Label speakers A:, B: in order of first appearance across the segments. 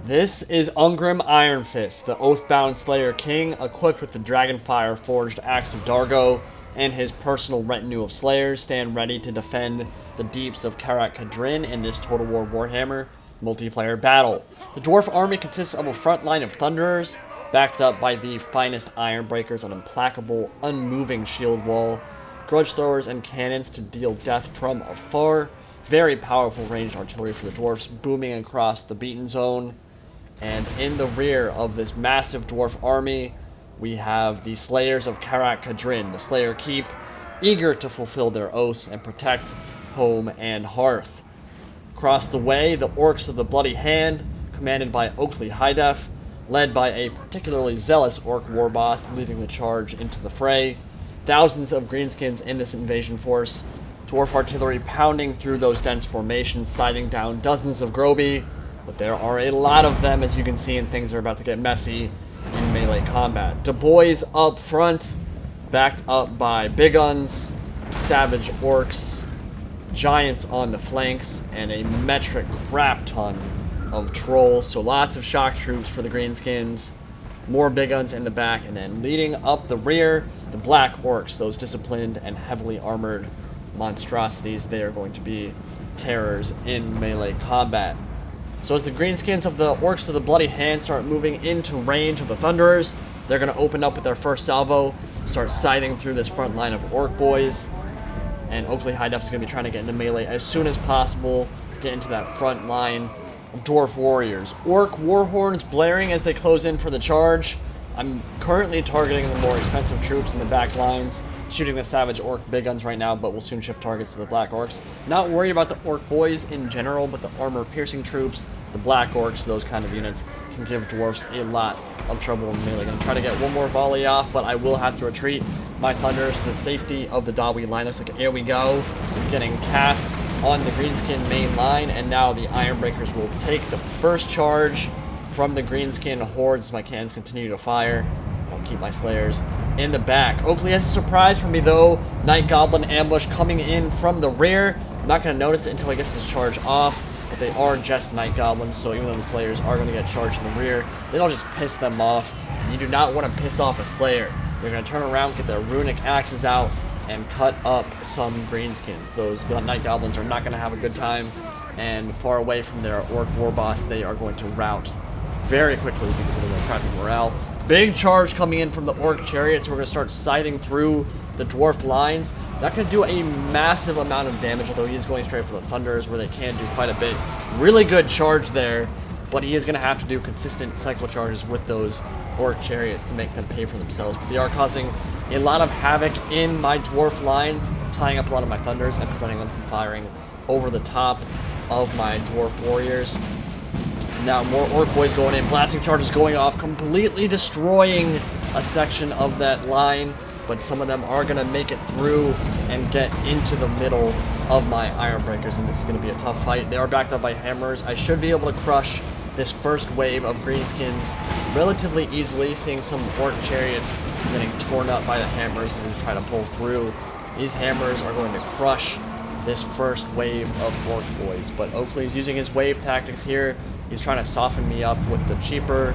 A: This is Ungrim Ironfist, the Oathbound Slayer King, equipped with the Dragonfire Forged Axe of Dargo, and his personal retinue of Slayers stand ready to defend the deeps of Karak Kadrin in this Total War Warhammer multiplayer battle. The Dwarf army consists of a front line of Thunderers, backed up by the finest Ironbreakers, an implacable, unmoving shield wall, grudge throwers and cannons to deal death from afar, very powerful ranged artillery for the Dwarfs booming across the beaten zone. And in the rear of this massive Dwarf army, we have the Slayers of Karak Kadrin, the Slayer Keep, eager to fulfill their oaths and protect home and hearth. Across the way, the Orcs of the Bloody Hand, commanded by Oakley Highdef, led by a particularly zealous Orc Warboss leading the charge into the fray. Thousands of greenskins in this invasion force. Dwarf artillery pounding through those dense formations, sighting down dozens of Groby. But there are a lot of them, as you can see, and things are about to get messy in melee combat. Du Bois up front, backed up by big guns, savage orcs, giants on the flanks, and a metric crap ton of trolls. So lots of shock troops for the greenskins, more big guns in the back, and then leading up the rear, the Black Orcs, those disciplined and heavily armored monstrosities. They are going to be terrors in melee combat. So as the greenskins of the Orcs of the Bloody Hand start moving into range of the Thunderers, they're going to open up with their first salvo, start scything through this front line of Orc boys, and Oakley Highdef is going to be trying to get into melee as soon as possible, get into that front line of Dwarf warriors. Orc warhorns blaring as they close in for the charge. I'm currently targeting the more expensive troops in the back lines, shooting the savage orc big guns right now, but we'll soon shift targets to the Black Orcs. Not worried about the Orc boys in general, but the armor-piercing troops, the Black Orcs, those kind of units can give Dwarfs a lot of trouble in melee. Gonna try to get one more volley off, but I will have to retreat my Thunderers to the safety of the Dawi line. Looks like here we go, getting cast on the Greenskin main line, and now the Ironbreakers will take the first charge from the Greenskin hordes. My cannons continue to fire. I'll keep my Slayers in the back. Oakley has a surprise for me though. Night Goblin ambush coming in from the rear. I'm not going to notice it until he gets his charge off, but they are just Night Goblins, so even though the Slayers are going to get charged in the rear, they don't just piss them off. You do not want to piss off a Slayer. They're going to turn around, get their runic axes out, and cut up some greenskins. Those Night Goblins are not going to have a good time, and far away from their Orc Warboss, they are going to rout very quickly because of their crappy morale. Big charge coming in from the Orc Chariots. We're going to start scything through the Dwarf lines. Not going to do a massive amount of damage, although he is going straight for the Thunderers where they can do quite a bit. Really good charge there, but he is going to have to do consistent cycle charges with those Orc Chariots to make them pay for themselves. But they are causing a lot of havoc in my Dwarf lines, tying up a lot of my Thunders and preventing them from firing over the top of my Dwarf Warriors. Now more Orc boys going in, blasting charges going off, completely destroying a section of that line, but some of them are going to make it through and get into the middle of my Ironbreakers, and this is going to be a tough fight. They are backed up by hammers. I should be able to crush this first wave of greenskins relatively easily, seeing some Orc Chariots getting torn up by the hammers as they try to pull through. These hammers are going to crush this first wave of Orc boys, but Oakley's using his wave tactics here. He's trying to soften me up with the cheaper,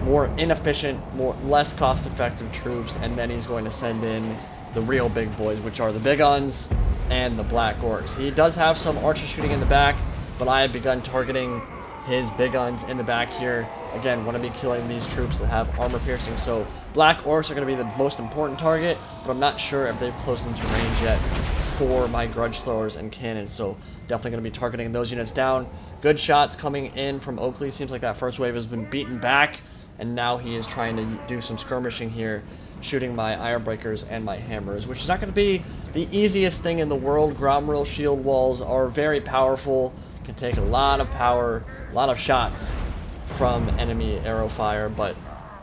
A: more inefficient, less cost-effective troops, and then he's going to send in the real big boys, which are the big guns and the Black Orcs. He does have some archer shooting in the back, but I have begun targeting his big guns in the back here. Again, want to be killing these troops that have armor piercing, so Black Orcs are going to be the most important target, but I'm not sure if they've closed into range yet for my grudge throwers and cannons, so definitely going to be targeting those units down. Good shots coming in from Oakley. Seems like that first wave has been beaten back, and now he is trying to do some skirmishing here, shooting my Ironbreakers and my hammers, which is not going to be the easiest thing in the world. Gromril shield walls are very powerful, can take a lot of power, a lot of shots from enemy arrow fire, but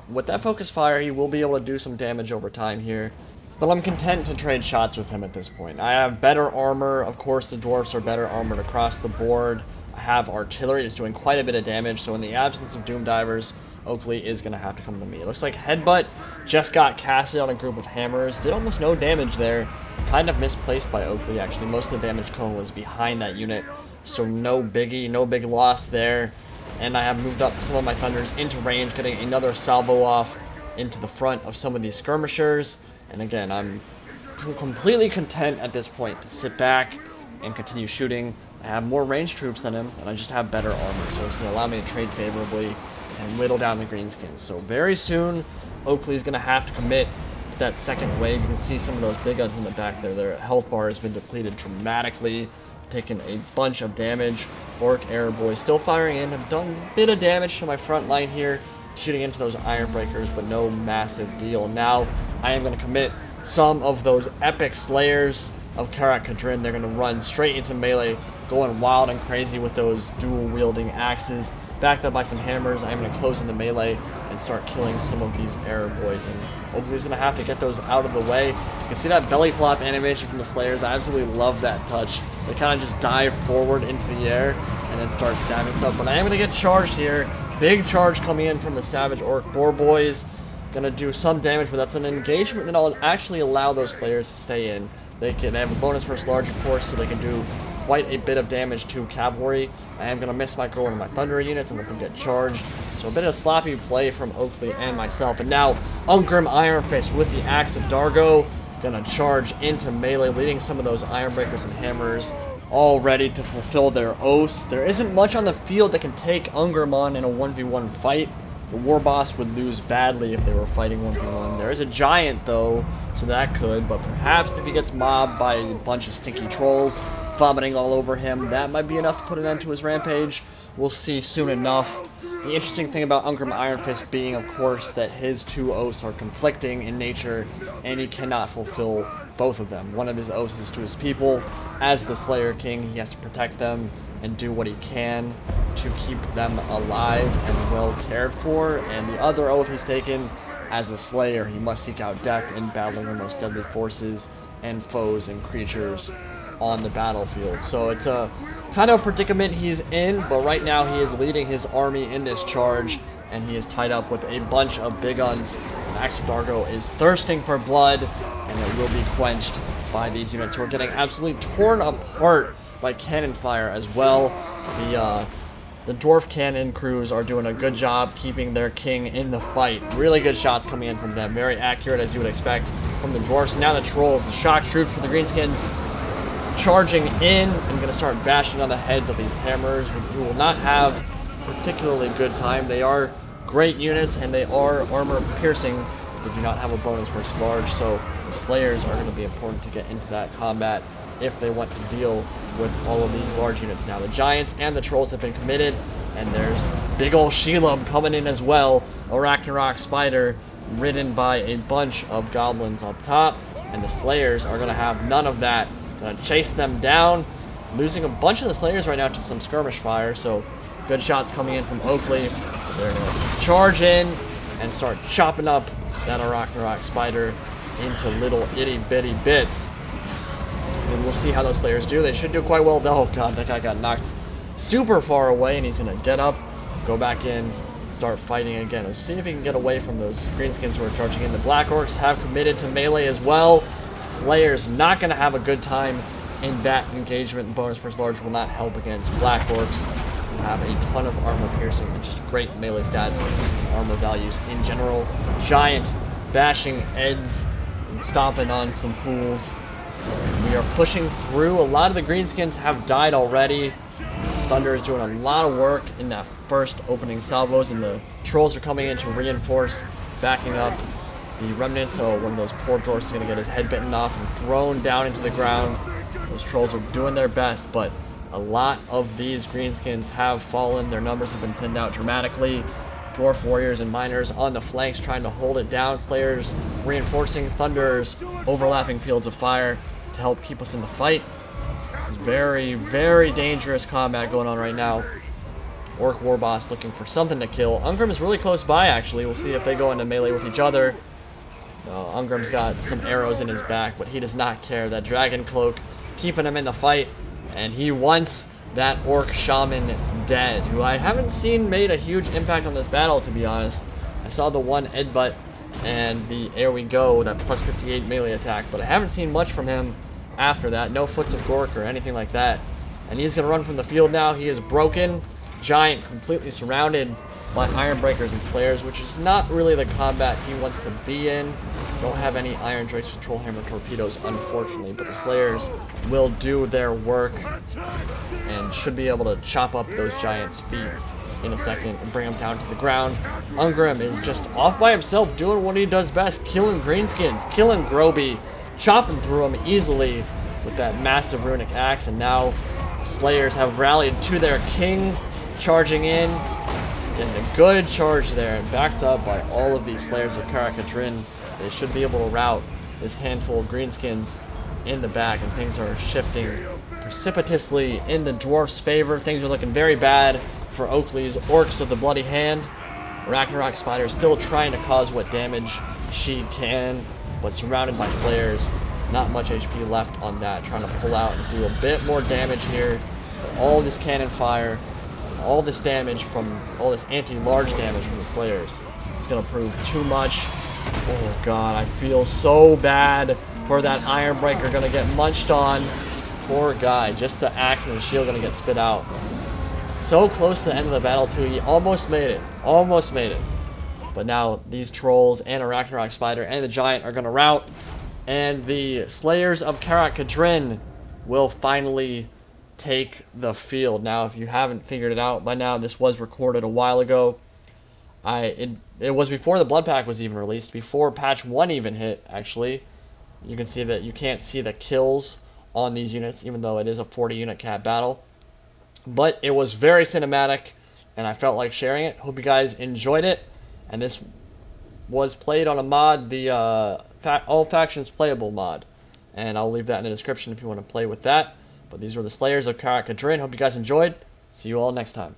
A: with that focus fire, he will be able to do some damage over time here. But I'm content to trade shots with him at this point. I have better armor. Of course, the Dwarfs are better armored across the board. I have artillery that's doing quite a bit of damage, so in the absence of Doom Divers, Oakley is going to have to come to me. It looks like Headbutt just got casted on a group of hammers. Did almost no damage there. Kind of misplaced by Oakley, actually. Most of the damage cone was behind that unit, so no biggie, no big loss there. and I have moved up some of my Thunders into range, getting another salvo off into the front of some of these skirmishers. And again, I'm completely content at this point to sit back and continue shooting. I have more ranged troops than him, and I just have better armor, so it's going to allow me to trade favorably and whittle down the greenskins. So very soon, Oakley's going to have to commit to that second wave. You can see some of those big guns in the back there. Their health bar has been depleted dramatically, taking a bunch of damage. Orc Air Boy still firing in. I've done a bit of damage to my front line here, shooting into those Ironbreakers, but no massive deal. Now, I am going to commit some of those epic Slayers of Karak Kadrin. They're going to run straight into melee, going wild and crazy with those dual-wielding axes, backed up by some hammers. I'm going to close in the melee and start killing some of these Air Boys. And Oakley's going to have to get those out of the way. You can see that belly flop animation from the Slayers. I absolutely love that touch. They kind of just dive forward into the air and then start stabbing stuff. But I am going to get charged here. Big charge coming in from the Savage Orc Boar Boys. Gonna do some damage, but that's an engagement that will actually allow those Slayers to stay in. They have a bonus versus large, of course, so they can do quite a bit of damage to cavalry. I am gonna miss my goal on my Thunder units and let them get charged. So a bit of sloppy play from Oakley and myself. And now Ungrim Ironfist with the Axe of Dargo, gonna charge into melee, leading some of those Ironbreakers and hammers, all ready to fulfill their oaths. There isn't much on the field that can take Ungrim on in a 1v1 fight. The Warboss would lose badly if they were fighting 1v1. There is a giant, though, so that could, but perhaps if he gets mobbed by a bunch of stinky trolls vomiting all over him, that might be enough to put an end to his rampage. We'll see soon enough. The interesting thing about Ungrim Ironfist being, of course, that his two oaths are conflicting in nature, and he cannot fulfill both of them. One of his oaths is to his people. As the Slayer King, he has to protect them and do what he can to keep them alive and well cared for. And the other oath he's taken, as a Slayer, he must seek out death in battling the most deadly forces and foes and creatures on the battlefield. So it's a kind of predicament he's in, but right now he is leading his army in this charge, and he is tied up with a bunch of big guns. Axe of Dargo is thirsting for blood, and it will be quenched by these units who are getting absolutely torn apart by cannon fire as well. The Dwarf cannon crews are doing a good job keeping their king in the fight. Really good shots coming in from them. Very accurate, as you would expect from the Dwarfs. Now the Trolls, the shock troops for the Greenskins, charging in and going to start bashing on the heads of these hammers, who will not have particularly good time. They are great units, and they are armor piercing. They do not have a bonus versus large, so the Slayers are going to be important to get into that combat if they want to deal with all of these large units. Now the Giants and the Trolls have been committed, and there's big ol' Shelob coming in as well. Arachnarok Spider ridden by a bunch of goblins up top, and the Slayers are going to have none of that. Going to chase them down, losing a bunch of the Slayers right now to some skirmish fire, so good shots coming in from Oakley. They're going to charge in and start chopping up that Arachnarok Spider into little itty-bitty bits. And we'll see how those Slayers do. They should do quite well. Oh god, that guy got knocked super far away, and he's going to get up, go back in, start fighting again. Let's see if he can get away from those Greenskins who are charging in. The Black Orcs have committed to melee as well. Slayers not going to have a good time in that engagement. Bonus versus large will not help against Black Orcs, who have a ton of armor piercing and just great melee stats and armor values in general. Giant bashing Eds and stomping on some fools. We are pushing through. A lot of the Greenskins have died already. Thunder is doing a lot of work in that first opening salvos, and the Trolls are coming in to reinforce, backing up the remnants. So one of those poor Dwarfs is going to get his head bitten off and thrown down into the ground. Those Trolls are doing their best, but a lot of these Greenskins have fallen. Their numbers have been thinned out dramatically. Dwarf warriors and miners on the flanks trying to hold it down. Slayers reinforcing. Thunders overlapping fields of fire to help keep us in the fight. This is very, very dangerous combat going on right now. Orc Warboss looking for something to kill. Ungrim is really close by, actually. We'll see if they go into melee with each other. Ungrim's got some arrows in his back, but he does not care. That Dragon Cloak keeping him in the fight, and he wants that Orc Shaman dead, who I haven't seen made a huge impact on this battle, to be honest. I saw the one Headbutt and the There We Go, that plus 58 melee attack, but I haven't seen much from him after that. No Foots of Gork or anything like that. And he's going to run from the field now. He is broken. giant completely surrounded by Ironbreakers and Slayers, which is not really the combat he wants to be in. Don't have any Iron Drakes Control Hammer torpedoes, unfortunately, but the Slayers will do their work and should be able to chop up those giants' feet in a second and bring them down to the ground. Ungrim is just off by himself doing what he does best, killing greenskins, killing Groby, chopping through them easily with that massive runic axe, and now the Slayers have rallied to their king, charging in. Getting a good charge there, and backed up by all of these Slayers of Karak Kadrin. They should be able to rout this handful of greenskins in the back, and things are shifting precipitously in the Dwarf's favor. Things are looking very bad for Oakley's Orcs of the Bloody Hand. Arachnarok Spiders still trying to cause what damage she can, but surrounded by Slayers. Not much HP left on that. Trying to pull out and do a bit more damage here. But all this cannon fire, all this damage from, all this anti-large damage from the Slayers is going to prove too much. Oh god, I feel so bad for that Ironbreaker going to get munched on. Poor guy, just the axe and the shield going to get spit out. So close to the end of the battle too, he almost made it. Almost made it. But now these trolls and Arachnarok Spider and the Giant are going to rout. And the Slayers of Karak Kadrin will finally take the field. Now, if you haven't figured it out by now, this was recorded a while ago. It was before the Blood Pack was even released, before patch 1 even hit, actually. You can see that you can't see the kills on these units, even though it is a 40 unit cap battle. But it was very cinematic, and I felt like sharing it. Hope you guys enjoyed it. And this was played on a mod, the All Factions Playable mod. And I'll leave that in the description if you want to play with that. But these were the Slayers of Karak Kadrin. Hope you guys enjoyed. See you all next time.